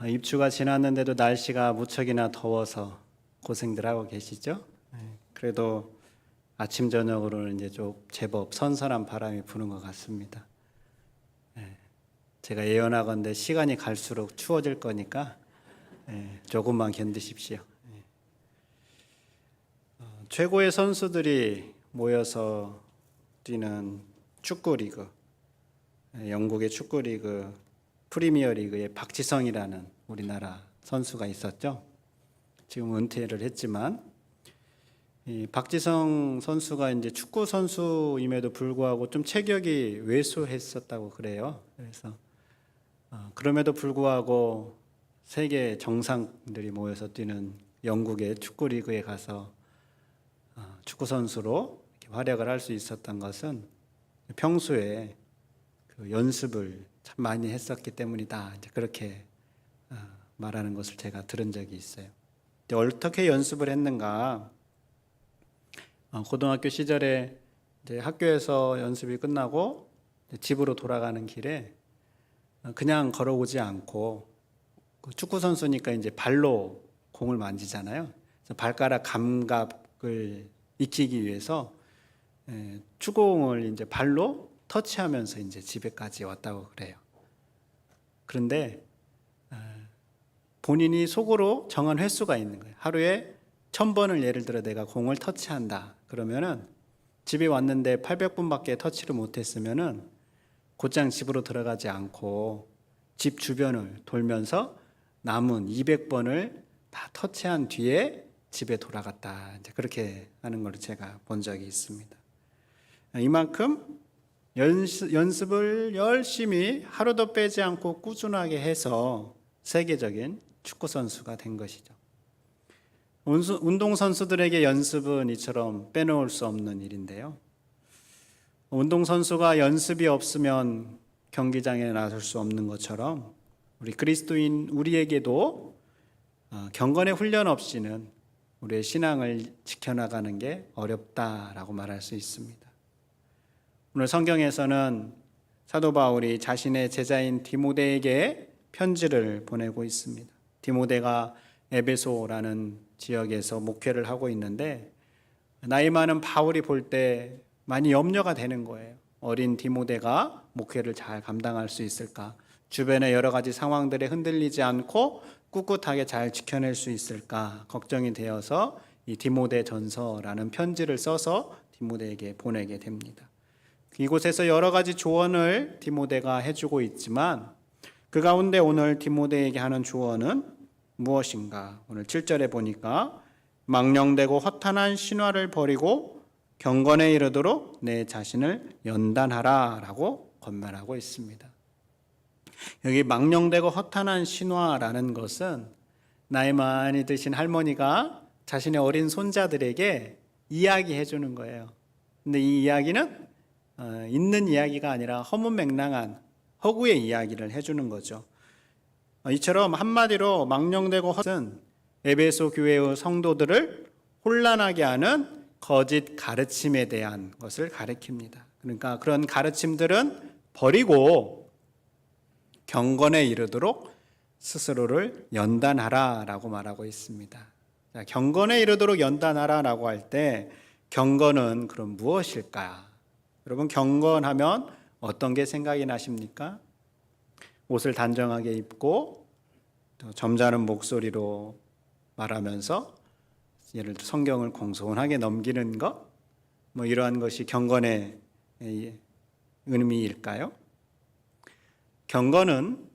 입추가 지났는데도 날씨가 무척이나 더워서 고생들 하고 계시죠? 그래도 아침 저녁으로는 이제 좀 제법 선선한 바람이 부는 것 같습니다. 제가 예언하건대 시간이 갈수록 추워질 거니까 조금만 견디십시오. 최고의 선수들이 모여서 뛰는 축구 리그, 영국의 축구 리그 프리미어 리그의 박지성이라는 우리나라 선수가 있었죠. 지금 은퇴를 했지만 이 박지성 선수가 이제 축구 선수임에도 불구하고 좀 체격이 왜소했었다고 그래요. 그래서 그럼에도 불구하고 세계 정상들이 모여서 뛰는 영국의 축구 리그에 가서 축구 선수로 활약을 할 수 있었던 것은 평소에 그 연습을 참 많이 했었기 때문이다. 이제 그렇게 말하는 것을 제가 들은 적이 있어요. 어떻게 연습을 했는가? 고등학교 시절에 이제 학교에서 연습이 끝나고 집으로 돌아가는 길에 그냥 걸어오지 않고 축구 선수니까 이제 발로 공을 만지잖아요. 그래서 발가락 감각을 익히기 위해서 축구공을 이제 발로 터치하면서 이제 집에까지 왔다고 그래요. 그런데 본인이 속으로 정한 횟수가 있는 거예요. 하루에 1000번을 예를 들어 내가 공을 터치한다. 그러면은 집에 왔는데 800번밖에 터치를 못했으면은 곧장 집으로 들어가지 않고 집 주변을 돌면서 남은 200번을 다 터치한 뒤에 집에 돌아갔다. 이제 그렇게 하는 걸 제가 본 적이 있습니다. 이만큼 연습을 열심히 하루도 빼지 않고 꾸준하게 해서 세계적인 축구 선수가 된 것이죠. 운동 선수들에게 연습은 이처럼 빼놓을 수 없는 일인데요. 운동 선수가 연습이 없으면 경기장에 나설 수 없는 것처럼 우리 그리스도인 우리에게도 경건의 훈련 없이는 우리의 신앙을 지켜나가는 게 어렵다라고 말할 수 있습니다. 오늘 성경에서는 사도 바울이 자신의 제자인 디모데에게 편지를 보내고 있습니다. 디모데가 에베소라는 지역에서 목회를 하고 있는데 나이 많은 바울이 볼 때 많이 염려가 되는 거예요. 어린 디모데가 목회를 잘 감당할 수 있을까? 주변의 여러 가지 상황들에 흔들리지 않고 꿋꿋하게 잘 지켜낼 수 있을까? 걱정이 되어서 이 디모데 전서라는 편지를 써서 디모데에게 보내게 됩니다. 이곳에서 여러 가지 조언을 디모데가 해주고 있지만 그 가운데 오늘 디모데에게 하는 조언은 무엇인가? 오늘 7절에 보니까 망령되고 허탄한 신화를 버리고 경건에 이르도록 내 자신을 연단하라 라고 권면하고 있습니다. 여기 망령되고 허탄한 신화라는 것은 나이 많이 드신 할머니가 자신의 어린 손자들에게 이야기해 주는 거예요. 근데 이 이야기는 있는 이야기가 아니라 허무맹랑한 허구의 이야기를 해주는 거죠. 이처럼 한마디로 망령되고 허탄은 에베소 교회의 성도들을 혼란하게 하는 거짓 가르침에 대한 것을 가리킵니다. 그러니까 그런 가르침들은 버리고 경건에 이르도록 스스로를 연단하라 라고 말하고 있습니다. 자, 경건에 이르도록 연단하라 라고 할 때 경건은 그럼 무엇일까? 여러분 경건하면 어떤 게 생각이 나십니까? 옷을 단정하게 입고 또 점잖은 목소리로 말하면서 예를 들어 성경을 공손하게 넘기는 것, 뭐 이러한 것이 경건의 의미일까요? 경건은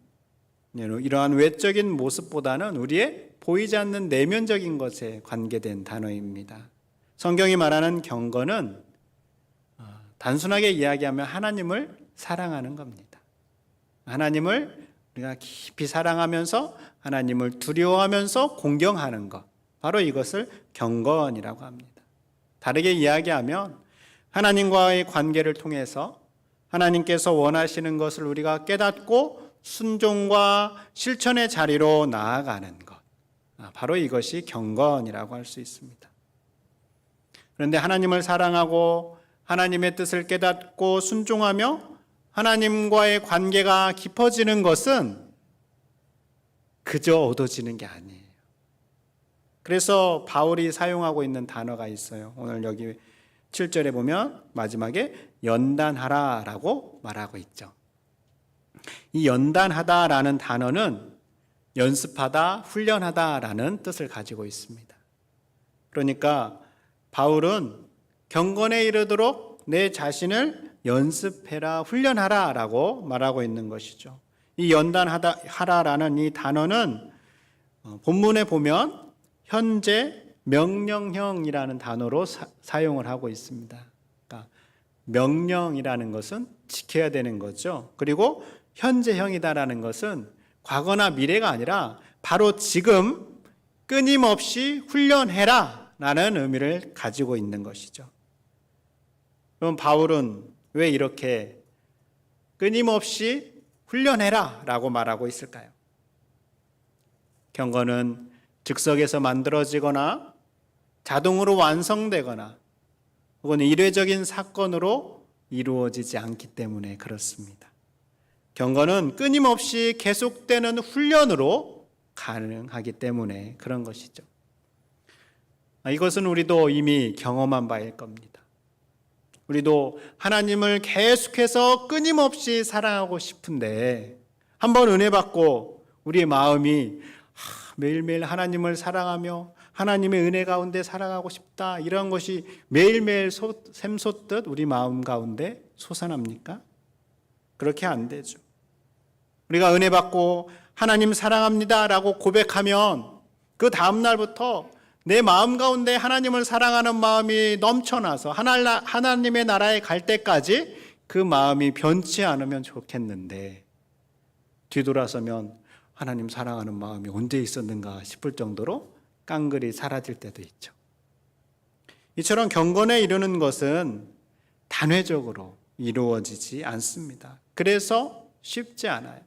이러한 외적인 모습보다는 우리의 보이지 않는 내면적인 것에 관계된 단어입니다. 성경이 말하는 경건은 단순하게 이야기하면 하나님을 사랑하는 겁니다. 하나님을 우리가 깊이 사랑하면서 하나님을 두려워하면서 공경하는 것, 바로 이것을 경건이라고 합니다. 다르게 이야기하면 하나님과의 관계를 통해서 하나님께서 원하시는 것을 우리가 깨닫고 순종과 실천의 자리로 나아가는 것, 바로 이것이 경건이라고 할 수 있습니다. 그런데 하나님을 사랑하고 하나님의 뜻을 깨닫고 순종하며 하나님과의 관계가 깊어지는 것은 그저 얻어지는 게 아니에요. 그래서 바울이 사용하고 있는 단어가 있어요. 오늘 여기 7절에 보면 마지막에 연단하라라고 말하고 있죠. 이 연단하다라는 단어는 연습하다, 훈련하다라는 뜻을 가지고 있습니다. 그러니까 바울은 경건에 이르도록 내 자신을 연습해라, 훈련하라 라고 말하고 있는 것이죠. 이 연단하라라는 이 단어는 본문에 보면 현재 명령형이라는 단어로 사용을 하고 있습니다. 그러니까 명령이라는 것은 지켜야 되는 거죠. 그리고 현재형이다라는 것은 과거나 미래가 아니라 바로 지금 끊임없이 훈련해라 라는 의미를 가지고 있는 것이죠. 그럼 바울은 왜 이렇게 끊임없이 훈련해라 라고 말하고 있을까요? 경건은 즉석에서 만들어지거나 자동으로 완성되거나 혹은 이례적인 사건으로 이루어지지 않기 때문에 그렇습니다. 경건은 끊임없이 계속되는 훈련으로 가능하기 때문에 그런 것이죠. 이것은 우리도 이미 경험한 바일 겁니다. 우리도 하나님을 계속해서 끊임없이 사랑하고 싶은데 한번 은혜 받고 우리의 마음이 매일매일 하나님을 사랑하며 하나님의 은혜 가운데 살아가고 싶다, 이런 것이 매일매일 샘솟듯 우리 마음 가운데 솟아납니까? 그렇게 안 되죠. 우리가 은혜 받고 하나님 사랑합니다 라고 고백하면 그 다음 날부터 내 마음 가운데 하나님을 사랑하는 마음이 넘쳐나서 하나님의 나라에 갈 때까지 그 마음이 변치 않으면 좋겠는데, 뒤돌아서면 하나님 사랑하는 마음이 언제 있었는가 싶을 정도로 깡그리 사라질 때도 있죠. 이처럼 경건에 이르는 것은 단회적으로 이루어지지 않습니다. 그래서 쉽지 않아요.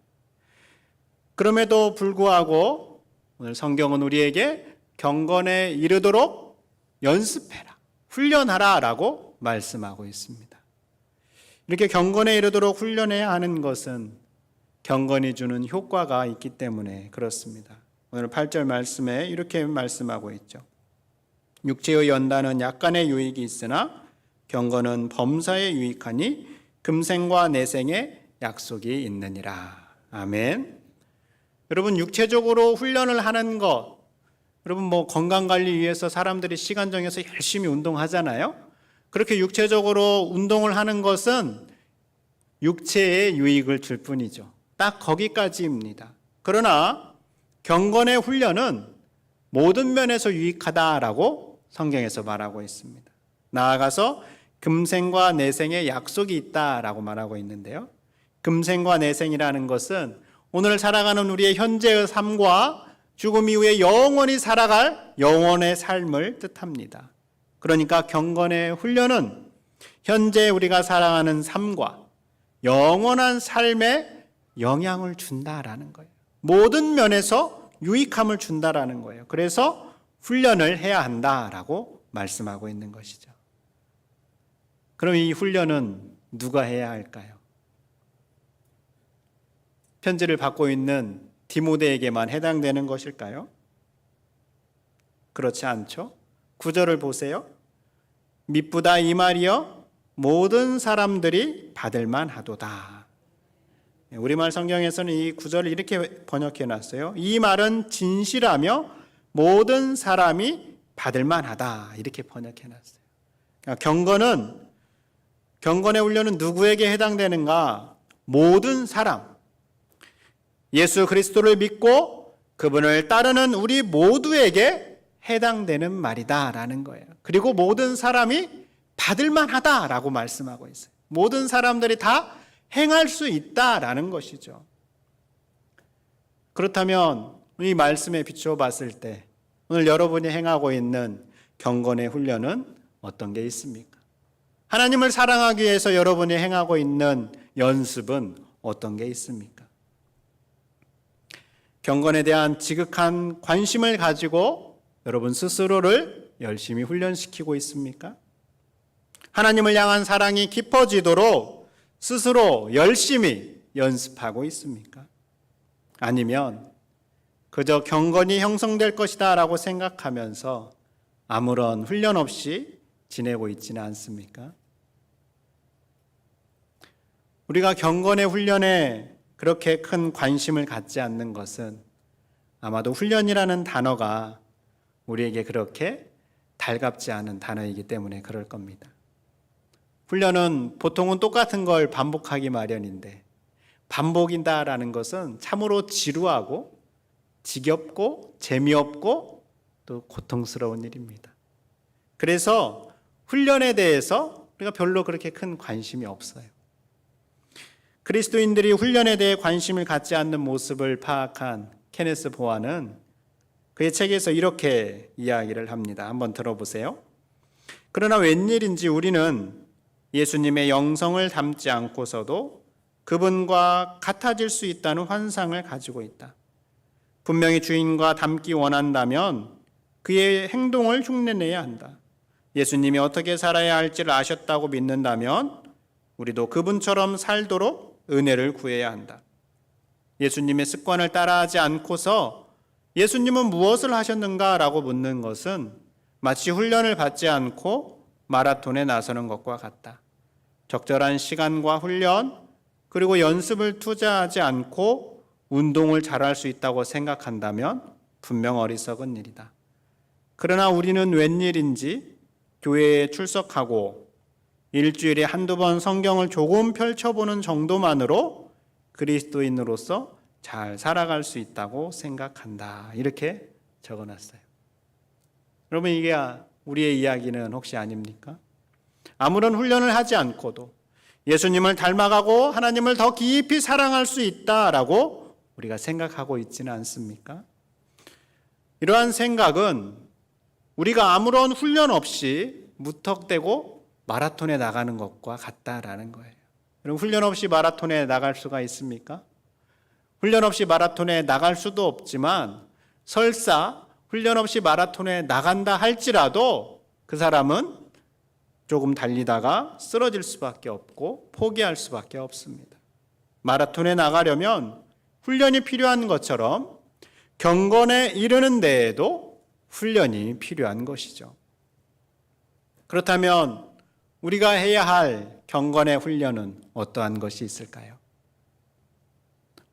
그럼에도 불구하고 오늘 성경은 우리에게 경건에 이르도록 연습해라, 훈련하라 라고 말씀하고 있습니다. 이렇게 경건에 이르도록 훈련해야 하는 것은 경건이 주는 효과가 있기 때문에 그렇습니다. 오늘 8절 말씀에 이렇게 말씀하고 있죠. 육체의 연단은 약간의 유익이 있으나 경건은 범사에 유익하니 금생과 내생에 약속이 있느니라. 아멘. 여러분, 육체적으로 훈련을 하는 것, 여러분 건강관리 위해서 사람들이 시간 정해서 열심히 운동하잖아요. 그렇게 육체적으로 운동을 하는 것은 육체에 유익을 줄 뿐이죠. 딱 거기까지입니다. 그러나 경건의 훈련은 모든 면에서 유익하다라고 성경에서 말하고 있습니다. 나아가서 금생과 내생에 약속이 있다라고 말하고 있는데요. 금생과 내생이라는 것은 오늘 살아가는 우리의 현재의 삶과 죽음 이후에 영원히 살아갈 영원의 삶을 뜻합니다. 그러니까 경건의 훈련은 현재 우리가 살아가는 삶과 영원한 삶에 영향을 준다라는 거예요. 모든 면에서 유익함을 준다라는 거예요. 그래서 훈련을 해야 한다라고 말씀하고 있는 것이죠. 그럼 이 훈련은 누가 해야 할까요? 편지를 받고 있는 디모데에게만 해당되는 것일까요? 그렇지 않죠. 9절을 보세요. 미쁘다 이 말이여 모든 사람들이 받을만 하도다. 우리말 성경에서는 이 9절을 이렇게 번역해 놨어요. 이 말은 진실하며 모든 사람이 받을만 하다, 이렇게 번역해 놨어요. 그러니까 경건의 훈련은 누구에게 해당되는가? 모든 사람, 예수 그리스도를 믿고 그분을 따르는 우리 모두에게 해당되는 말이다라는 거예요. 그리고 모든 사람이 받을만 하다라고 말씀하고 있어요. 모든 사람들이 다 행할 수 있다라는 것이죠. 그렇다면 이 말씀에 비추어 봤을 때 오늘 여러분이 행하고 있는 경건의 훈련은 어떤 게 있습니까? 하나님을 사랑하기 위해서 여러분이 행하고 있는 연습은 어떤 게 있습니까? 경건에 대한 지극한 관심을 가지고 여러분 스스로를 열심히 훈련시키고 있습니까? 하나님을 향한 사랑이 깊어지도록 스스로 열심히 연습하고 있습니까? 아니면 그저 경건이 형성될 것이다 라고 생각하면서 아무런 훈련 없이 지내고 있지는 않습니까? 우리가 경건의 훈련에 그렇게 큰 관심을 갖지 않는 것은 아마도 훈련이라는 단어가 우리에게 그렇게 달갑지 않은 단어이기 때문에 그럴 겁니다. 훈련은 보통은 똑같은 걸 반복하기 마련인데 반복이다라는 것은 참으로 지루하고 지겹고 재미없고 또 고통스러운 일입니다. 그래서 훈련에 대해서 우리가 별로 그렇게 큰 관심이 없어요. 그리스도인들이 훈련에 대해 관심을 갖지 않는 모습을 파악한 케네스 보아는 그의 책에서 이렇게 이야기를 합니다. 한번 들어보세요. 그러나 웬일인지 우리는 예수님의 영성을 담지 않고서도 그분과 같아질 수 있다는 환상을 가지고 있다. 분명히 주인과 닮기 원한다면 그의 행동을 흉내내야 한다. 예수님이 어떻게 살아야 할지를 아셨다고 믿는다면 우리도 그분처럼 살도록 은혜를 구해야 한다. 예수님의 습관을 따라하지 않고서 예수님은 무엇을 하셨는가 라고 묻는 것은 마치 훈련을 받지 않고 마라톤에 나서는 것과 같다. 적절한 시간과 훈련 그리고 연습을 투자하지 않고 운동을 잘할 수 있다고 생각한다면 분명 어리석은 일이다. 그러나 우리는 웬일인지 교회에 출석하고 일주일에 한두 번 성경을 조금 펼쳐보는 정도만으로 그리스도인으로서 잘 살아갈 수 있다고 생각한다. 이렇게 적어놨어요. 여러분, 이게 우리의 이야기는 혹시 아닙니까? 아무런 훈련을 하지 않고도 예수님을 닮아가고 하나님을 더 깊이 사랑할 수 있다라고 우리가 생각하고 있지는 않습니까? 이러한 생각은 우리가 아무런 훈련 없이 무턱대고 마라톤에 나가는 것과 같다라는 거예요. 여러분, 훈련 없이 마라톤에 나갈 수가 있습니까? 훈련 없이 마라톤에 나갈 수도 없지만 설사 훈련 없이 마라톤에 나간다 할지라도 그 사람은 조금 달리다가 쓰러질 수밖에 없고 포기할 수밖에 없습니다. 마라톤에 나가려면 훈련이 필요한 것처럼 경건에 이르는 데에도 훈련이 필요한 것이죠. 그렇다면 우리가 해야 할 경건의 훈련은 어떠한 것이 있을까요?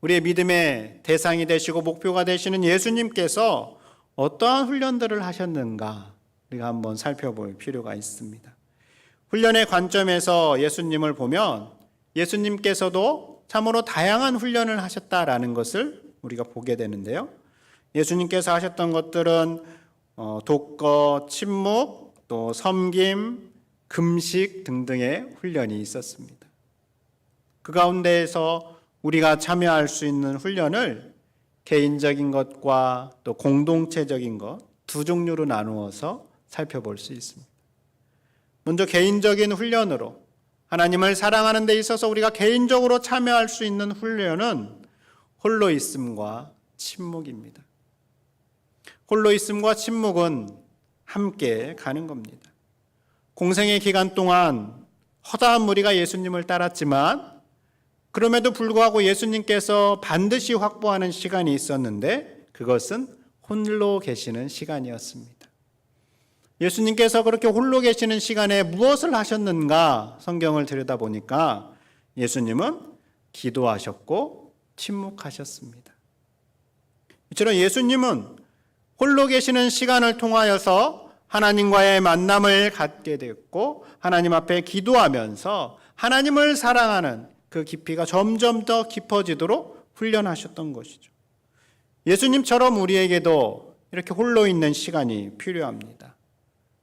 우리의 믿음의 대상이 되시고 목표가 되시는 예수님께서 어떠한 훈련들을 하셨는가 우리가 한번 살펴볼 필요가 있습니다. 훈련의 관점에서 예수님을 보면 예수님께서도 참으로 다양한 훈련을 하셨다라는 것을 우리가 보게 되는데요. 예수님께서 하셨던 것들은 독거, 침묵, 또 섬김, 금식 등등의 훈련이 있었습니다. 그 가운데에서 우리가 참여할 수 있는 훈련을 개인적인 것과 또 공동체적인 것 두 종류로 나누어서 살펴볼 수 있습니다. 먼저 개인적인 훈련으로 하나님을 사랑하는 데 있어서 우리가 개인적으로 참여할 수 있는 훈련은 홀로 있음과 침묵입니다. 홀로 있음과 침묵은 함께 가는 겁니다. 공생의 기간 동안 허다한 무리가 예수님을 따랐지만 그럼에도 불구하고 예수님께서 반드시 확보하는 시간이 있었는데 그것은 홀로 계시는 시간이었습니다. 예수님께서 그렇게 홀로 계시는 시간에 무엇을 하셨는가 성경을 들여다보니까 예수님은 기도하셨고 침묵하셨습니다. 이처럼 예수님은 홀로 계시는 시간을 통하여서 하나님과의 만남을 갖게 됐고 하나님 앞에 기도하면서 하나님을 사랑하는 그 깊이가 점점 더 깊어지도록 훈련하셨던 것이죠. 예수님처럼 우리에게도 이렇게 홀로 있는 시간이 필요합니다.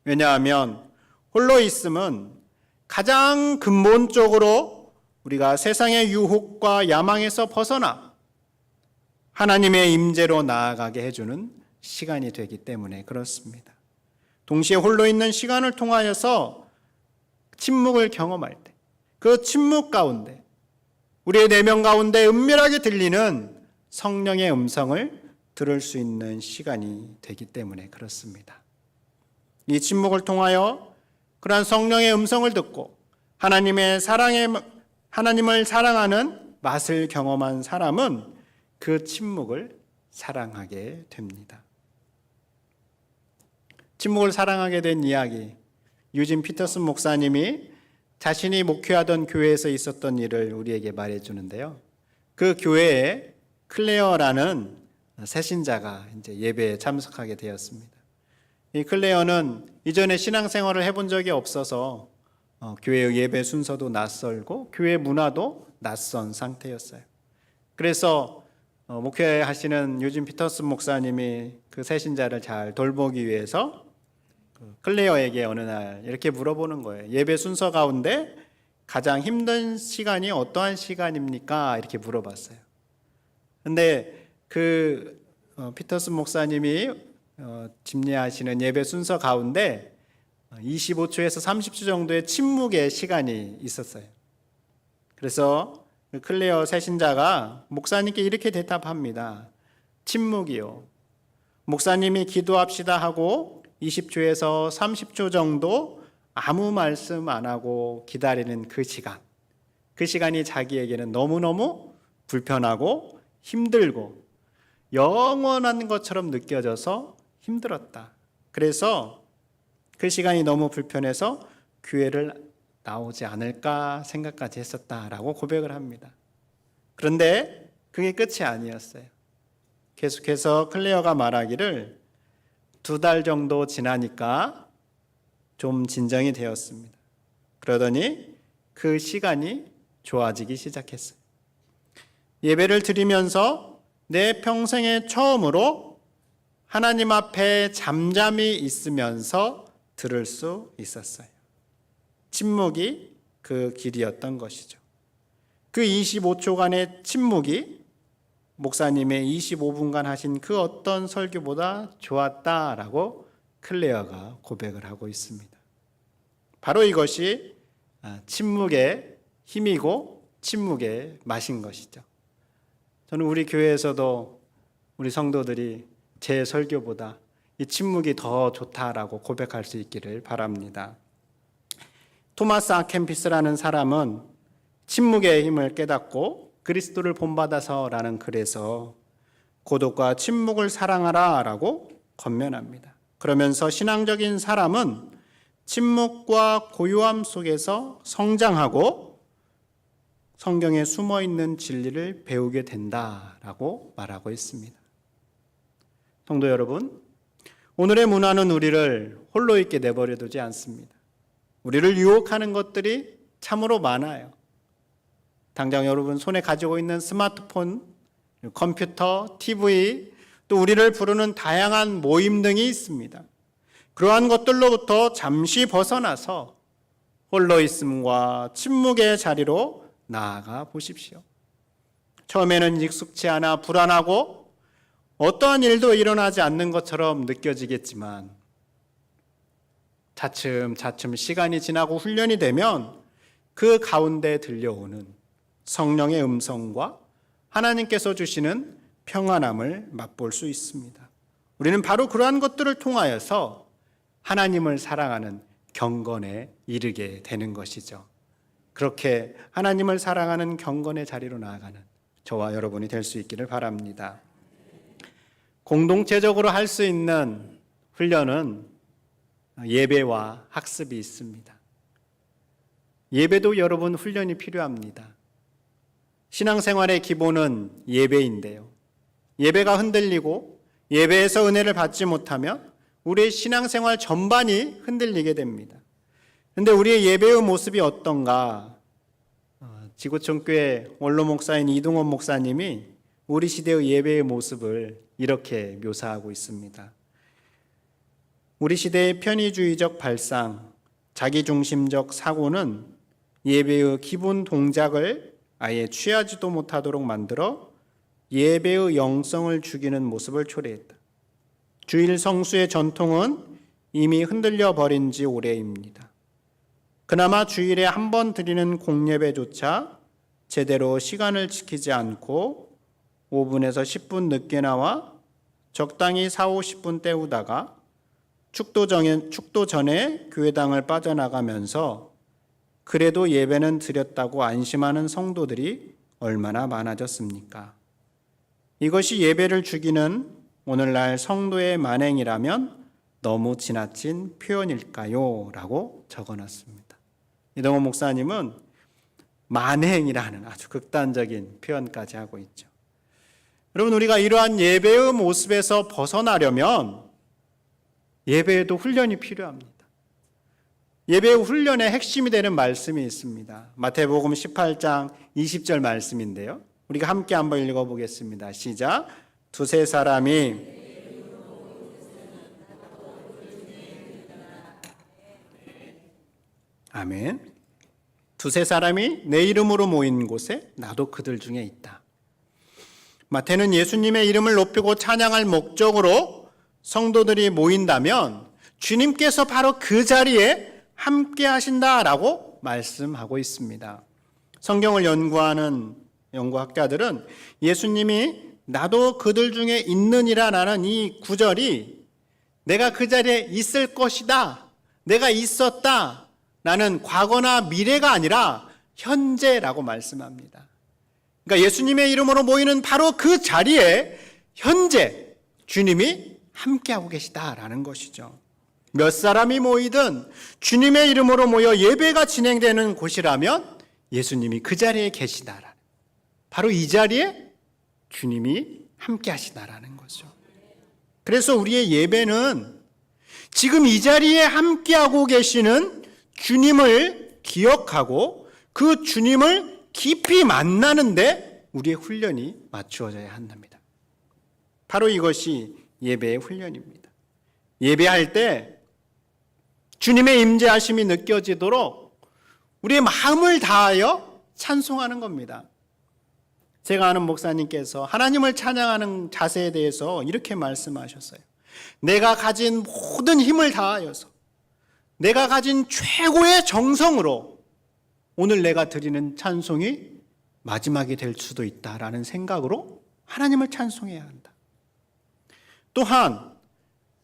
왜냐하면 홀로 있음은 가장 근본적으로 우리가 세상의 유혹과 야망에서 벗어나 하나님의 임재로 나아가게 해주는 시간이 되기 때문에 그렇습니다. 동시에 홀로 있는 시간을 통하여서 침묵을 경험할 때 그 침묵 가운데 우리의 내면 가운데 은밀하게 들리는 성령의 음성을 들을 수 있는 시간이 되기 때문에 그렇습니다. 이 침묵을 통하여 그러한 성령의 음성을 듣고 하나님을 사랑하는 맛을 경험한 사람은 그 침묵을 사랑하게 됩니다. 침묵을 사랑하게 된 이야기, 유진 피터슨 목사님이 자신이 목회하던 교회에서 있었던 일을 우리에게 말해주는데요. 그 교회에 클레어라는 새신자가 이제 예배에 참석하게 되었습니다. 이 클레어는 이전에 신앙생활을 해본 적이 없어서 교회의 예배 순서도 낯설고 교회 문화도 낯선 상태였어요. 그래서 목회하시는 유진 피터슨 목사님이 그 새신자를 잘 돌보기 위해서 클레어에게 어느 날 이렇게 물어보는 거예요. 예배 순서 가운데 가장 힘든 시간이 어떠한 시간입니까? 이렇게 물어봤어요. 근데 그 피터슨 목사님이 집례하시는 예배 순서 가운데 25초에서 30초 정도의 침묵의 시간이 있었어요. 그래서 클레어 새신자가 목사님께 이렇게 대답합니다. 침묵이요. 목사님이 기도합시다 하고 20초에서 30초 정도 아무 말씀 안 하고 기다리는 그 시간이 자기에게는 너무너무 불편하고 힘들고 영원한 것처럼 느껴져서 힘들었다. 그래서 그 시간이 너무 불편해서 교회를 나오지 않을까 생각까지 했었다라고 고백을 합니다. 그런데 그게 끝이 아니었어요. 계속해서 클레어가 말하기를 2달 정도 지나니까 좀 진정이 되었습니다. 그러더니 그 시간이 좋아지기 시작했어요. 예배를 드리면서 내 평생에 처음으로 하나님 앞에 잠잠히 있으면서 들을 수 있었어요. 침묵이 그 길이었던 것이죠. 그 25초간의 침묵이 목사님의 25분간 하신 그 어떤 설교보다 좋았다라고 클레어가 고백을 하고 있습니다. 바로 이것이 침묵의 힘이고 침묵의 맛인 것이죠. 저는 우리 교회에서도 우리 성도들이 제 설교보다 이 침묵이 더 좋다라고 고백할 수 있기를 바랍니다. 토마스 아켐피스라는 사람은 침묵의 힘을 깨닫고 그리스도를 본받아서라는 글에서 고독과 침묵을 사랑하라라고 권면합니다. 그러면서 신앙적인 사람은 침묵과 고요함 속에서 성장하고 성경에 숨어있는 진리를 배우게 된다라고 말하고 있습니다. 성도 여러분, 오늘의 문화는 우리를 홀로 있게 내버려 두지 않습니다. 우리를 유혹하는 것들이 참으로 많아요. 당장 여러분 손에 가지고 있는 스마트폰, 컴퓨터, TV, 또 우리를 부르는 다양한 모임 등이 있습니다. 그러한 것들로부터 잠시 벗어나서 홀로 있음과 침묵의 자리로 나아가 보십시오. 처음에는 익숙치 않아 불안하고 어떠한 일도 일어나지 않는 것처럼 느껴지겠지만 차츰차츰 시간이 지나고 훈련이 되면 그 가운데 들려오는 성령의 음성과 하나님께서 주시는 평안함을 맛볼 수 있습니다. 우리는 바로 그러한 것들을 통하여서 하나님을 사랑하는 경건에 이르게 되는 것이죠. 그렇게 하나님을 사랑하는 경건의 자리로 나아가는 저와 여러분이 될 수 있기를 바랍니다. 공동체적으로 할 수 있는 훈련은 예배와 학습이 있습니다. 예배도 여러분 훈련이 필요합니다. 신앙생활의 기본은 예배인데요. 예배가 흔들리고 예배에서 은혜를 받지 못하면 우리의 신앙생활 전반이 흔들리게 됩니다. 그런데 우리의 예배의 모습이 어떤가? 지구촌교회 원로 목사인 이동원 목사님이 우리 시대의 예배의 모습을 이렇게 묘사하고 있습니다. 우리 시대의 편의주의적 발상, 자기중심적 사고는 예배의 기본 동작을 아예 취하지도 못하도록 만들어 예배의 영성을 죽이는 모습을 초래했다. 주일 성수의 전통은 이미 흔들려 버린 지 오래입니다. 그나마 주일에 한 번 드리는 공예배조차 제대로 시간을 지키지 않고 5분에서 10분 늦게 나와 적당히 4, 50분 때우다가 축도 전에 교회당을 빠져나가면서 그래도 예배는 드렸다고 안심하는 성도들이 얼마나 많아졌습니까? 이것이 예배를 죽이는 오늘날 성도의 만행이라면 너무 지나친 표현일까요? 라고 적어놨습니다. 이동원 목사님은 만행이라는 아주 극단적인 표현까지 하고 있죠. 여러분, 우리가 이러한 예배의 모습에서 벗어나려면 예배에도 훈련이 필요합니다. 예배의 훈련의 핵심이 되는 말씀이 있습니다. 마태복음 18장 20절 말씀인데요. 우리가 함께 한번 읽어보겠습니다. 시작. 두세 사람이 아멘. 두세 사람이 내 이름으로 모인 곳에 나도 그들 중에 있다. 마태는 예수님의 이름을 높이고 찬양할 목적으로 성도들이 모인다면 주님께서 바로 그 자리에 함께 하신다라고 말씀하고 있습니다. 성경을 연구하는 연구학자들은 예수님이 나도 그들 중에 있느니라라는 이 구절이 내가 그 자리에 있을 것이다, 내가 있었다 라는 과거나 미래가 아니라 현재라고 말씀합니다. 그러니까 예수님의 이름으로 모이는 바로 그 자리에 현재 주님이 함께하고 계시다라는 것이죠. 몇 사람이 모이든 주님의 이름으로 모여 예배가 진행되는 곳이라면 예수님이 그 자리에 계시다라는, 바로 이 자리에 주님이 함께 하시다라는 거죠. 그래서 우리의 예배는 지금 이 자리에 함께하고 계시는 주님을 기억하고 그 주님을 깊이 만나는데 우리의 훈련이 맞추어져야 한답니다. 바로 이것이 예배의 훈련입니다. 예배할 때 주님의 임재하심이 느껴지도록 우리의 마음을 다하여 찬송하는 겁니다. 제가 아는 목사님께서 하나님을 찬양하는 자세에 대해서 이렇게 말씀하셨어요. 내가 가진 모든 힘을 다하여서, 내가 가진 최고의 정성으로 오늘 내가 드리는 찬송이 마지막이 될 수도 있다라는 생각으로 하나님을 찬송해야 한다. 또한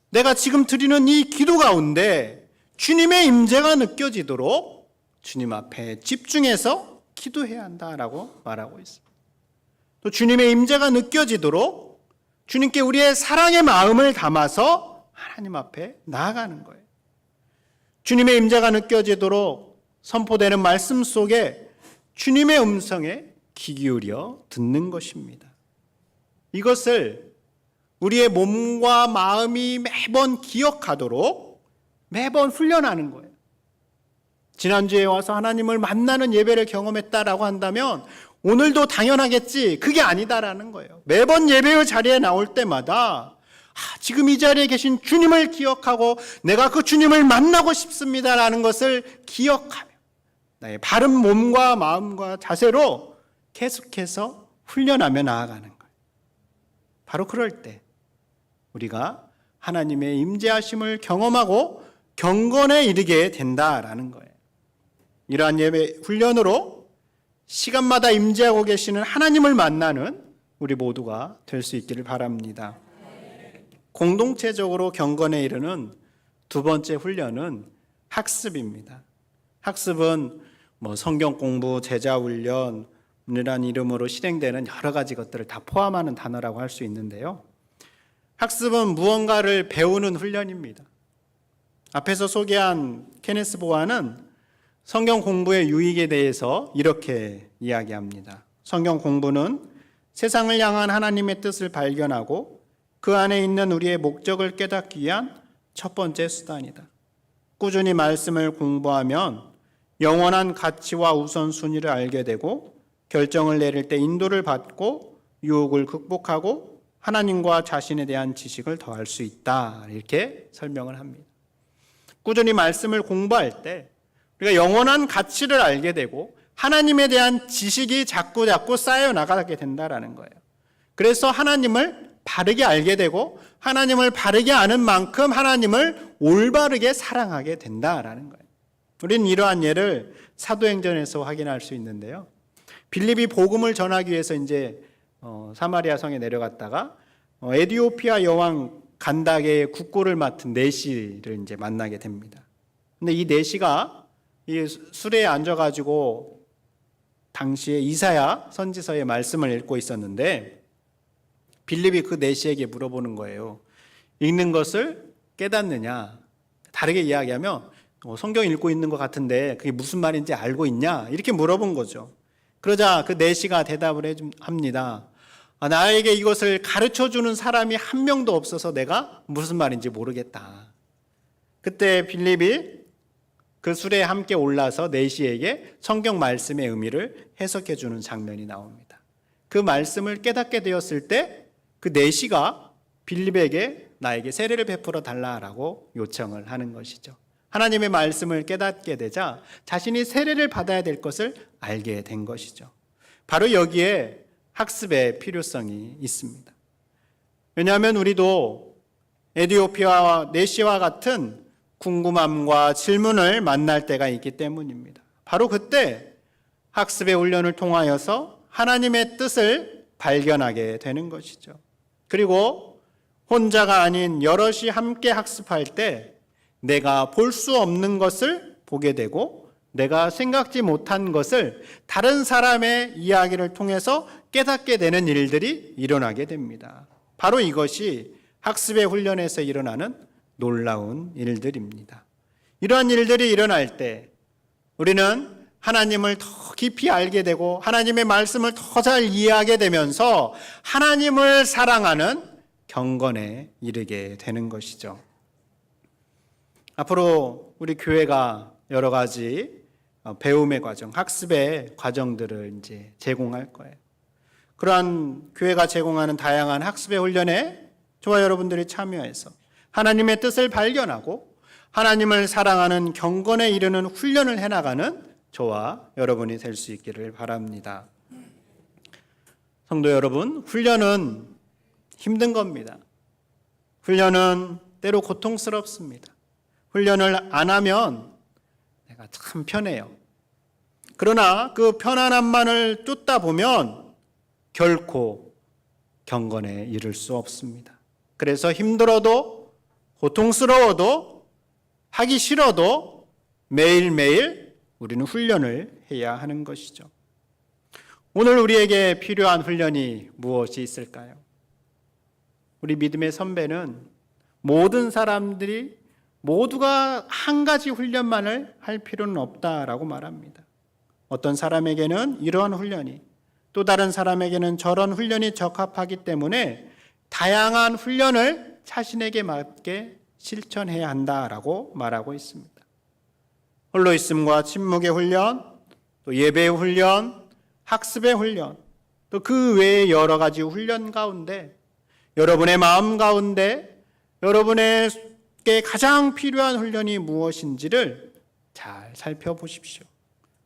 내가 지금 드리는 이 기도 가운데 주님의 임재가 느껴지도록 주님 앞에 집중해서 기도해야 한다라고 말하고 있습니다. 또 주님의 임재가 느껴지도록 주님께 우리의 사랑의 마음을 담아서 하나님 앞에 나아가는 거예요. 주님의 임재가 느껴지도록 선포되는 말씀 속에 주님의 음성에 귀 기울여 듣는 것입니다. 이것을 우리의 몸과 마음이 매번 기억하도록 매번 훈련하는 거예요. 지난주에 와서 하나님을 만나는 예배를 경험했다라고 한다면 오늘도 당연하겠지, 그게 아니다라는 거예요. 매번 예배의 자리에 나올 때마다 지금 이 자리에 계신 주님을 기억하고 내가 그 주님을 만나고 싶습니다라는 것을 기억하며 나의 바른 몸과 마음과 자세로 계속해서 훈련하며 나아가는 거예요. 바로 그럴 때 우리가 하나님의 임재하심을 경험하고 경건에 이르게 된다라는 거예요. 이러한 예배 훈련으로 시간마다 임재하고 계시는 하나님을 만나는 우리 모두가 될 수 있기를 바랍니다. 공동체적으로 경건에 이르는 두 번째 훈련은 학습입니다. 학습은 성경 공부, 제자 훈련 이라는 이름으로 실행되는 여러 가지 것들을 다 포함하는 단어라고 할 수 있는데요. 학습은 무언가를 배우는 훈련입니다. 앞에서 소개한 케네스 보아는 성경 공부의 유익에 대해서 이렇게 이야기합니다. 성경 공부는 세상을 향한 하나님의 뜻을 발견하고 그 안에 있는 우리의 목적을 깨닫기 위한 첫 번째 수단이다. 꾸준히 말씀을 공부하면 영원한 가치와 우선순위를 알게 되고 결정을 내릴 때 인도를 받고 유혹을 극복하고 하나님과 자신에 대한 지식을 더할 수 있다. 이렇게 설명을 합니다. 꾸준히 말씀을 공부할 때 우리가 영원한 가치를 알게 되고 하나님에 대한 지식이 자꾸 쌓여 나가게 된다라는 거예요. 그래서 하나님을 바르게 알게 되고 하나님을 바르게 아는 만큼 하나님을 올바르게 사랑하게 된다라는 거예요. 우리는 이러한 예를 사도행전에서 확인할 수 있는데요. 빌립이 복음을 전하기 위해서 이제 사마리아 성에 내려갔다가 에디오피아 여왕 간다게의 국고를 맡은 네시를 이제 만나게 됩니다. 근데 이 네시가 이 수레에 앉아가지고 당시에 이사야 선지서의 말씀을 읽고 있었는데 빌립이 그 내시에게 물어보는 거예요. 읽는 것을 깨닫느냐? 다르게 이야기하면 성경 읽고 있는 것 같은데 그게 무슨 말인지 알고 있냐? 이렇게 물어본 거죠. 그러자 그 내시가 대답을 합니다. 나에게 이것을 가르쳐주는 사람이 한 명도 없어서 내가 무슨 말인지 모르겠다. 그때 빌립이 그 술에 함께 올라서 내시에게 성경 말씀의 의미를 해석해 주는 장면이 나옵니다. 그 말씀을 깨닫게 되었을 때 그 내시가 빌립에게 나에게 세례를 베풀어 달라라고 요청을 하는 것이죠. 하나님의 말씀을 깨닫게 되자 자신이 세례를 받아야 될 것을 알게 된 것이죠. 바로 여기에 학습의 필요성이 있습니다. 왜냐하면 우리도 에디오피아와 내시와 같은 궁금함과 질문을 만날 때가 있기 때문입니다. 바로 그때 학습의 훈련을 통하여서 하나님의 뜻을 발견하게 되는 것이죠. 그리고 혼자가 아닌 여럿이 함께 학습할 때 내가 볼 수 없는 것을 보게 되고 내가 생각지 못한 것을 다른 사람의 이야기를 통해서 깨닫게 되는 일들이 일어나게 됩니다. 바로 이것이 학습의 훈련에서 일어나는 놀라운 일들입니다. 이러한 일들이 일어날 때 우리는 하나님을 더 깊이 알게 되고 하나님의 말씀을 더 잘 이해하게 되면서 하나님을 사랑하는 경건에 이르게 되는 것이죠. 앞으로 우리 교회가 여러 가지 배움의 과정, 학습의 과정들을 이제 제공할 거예요. 그러한 교회가 제공하는 다양한 학습의 훈련에 저와 여러분들이 참여해서 하나님의 뜻을 발견하고 하나님을 사랑하는 경건에 이르는 훈련을 해나가는 저와 여러분이 될 수 있기를 바랍니다. 성도 여러분, 훈련은 힘든 겁니다. 훈련은 때로 고통스럽습니다. 훈련을 안 하면 내가 참 편해요. 그러나 그 편안함만을 쫓다 보면 결코 경건에 이를 수 없습니다. 그래서 힘들어도 고통스러워도 하기 싫어도 매일매일 우리는 훈련을 해야 하는 것이죠. 오늘 우리에게 필요한 훈련이 무엇이 있을까요? 우리 믿음의 선배는 모든 사람들이 모두가 한 가지 훈련만을 할 필요는 없다라고 말합니다. 어떤 사람에게는 이러한 훈련이, 또 다른 사람에게는 저런 훈련이 적합하기 때문에 다양한 훈련을 자신에게 맞게 실천해야 한다라고 말하고 있습니다. 홀로 있음과 침묵의 훈련, 또 예배의 훈련, 학습의 훈련, 또 그 외의 여러 가지 훈련 가운데 여러분의 마음 가운데 여러분에게 가장 필요한 훈련이 무엇인지를 잘 살펴보십시오.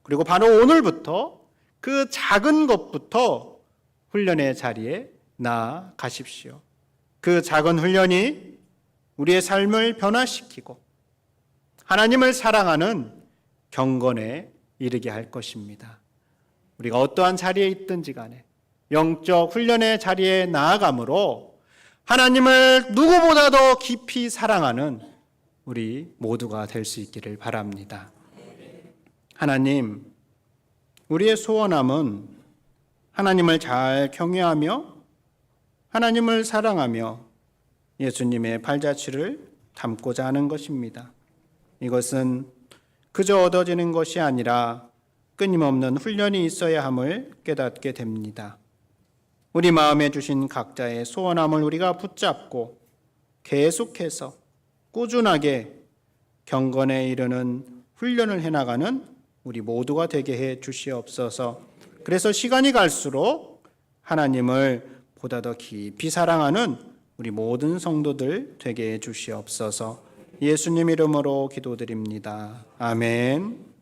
그리고 바로 오늘부터 그 작은 것부터 훈련의 자리에 나아가십시오. 그 작은 훈련이 우리의 삶을 변화시키고 하나님을 사랑하는 경건에 이르게 할 것입니다. 우리가 어떠한 자리에 있든지 간에 영적 훈련의 자리에 나아감으로 하나님을 누구보다도 깊이 사랑하는 우리 모두가 될 수 있기를 바랍니다. 하나님, 우리의 소원함은 하나님을 잘 경외하며 하나님을 사랑하며 예수님의 발자취를 담고자 하는 것입니다. 이것은 그저 얻어지는 것이 아니라 끊임없는 훈련이 있어야 함을 깨닫게 됩니다. 우리 마음에 주신 각자의 소원함을 우리가 붙잡고 계속해서 꾸준하게 경건에 이르는 훈련을 해나가는 우리 모두가 되게 해 주시옵소서. 그래서 시간이 갈수록 하나님을 보다 더 깊이 사랑하는 우리 모든 성도들 되게 해 주시옵소서. 예수님 이름으로 기도드립니다. 아멘.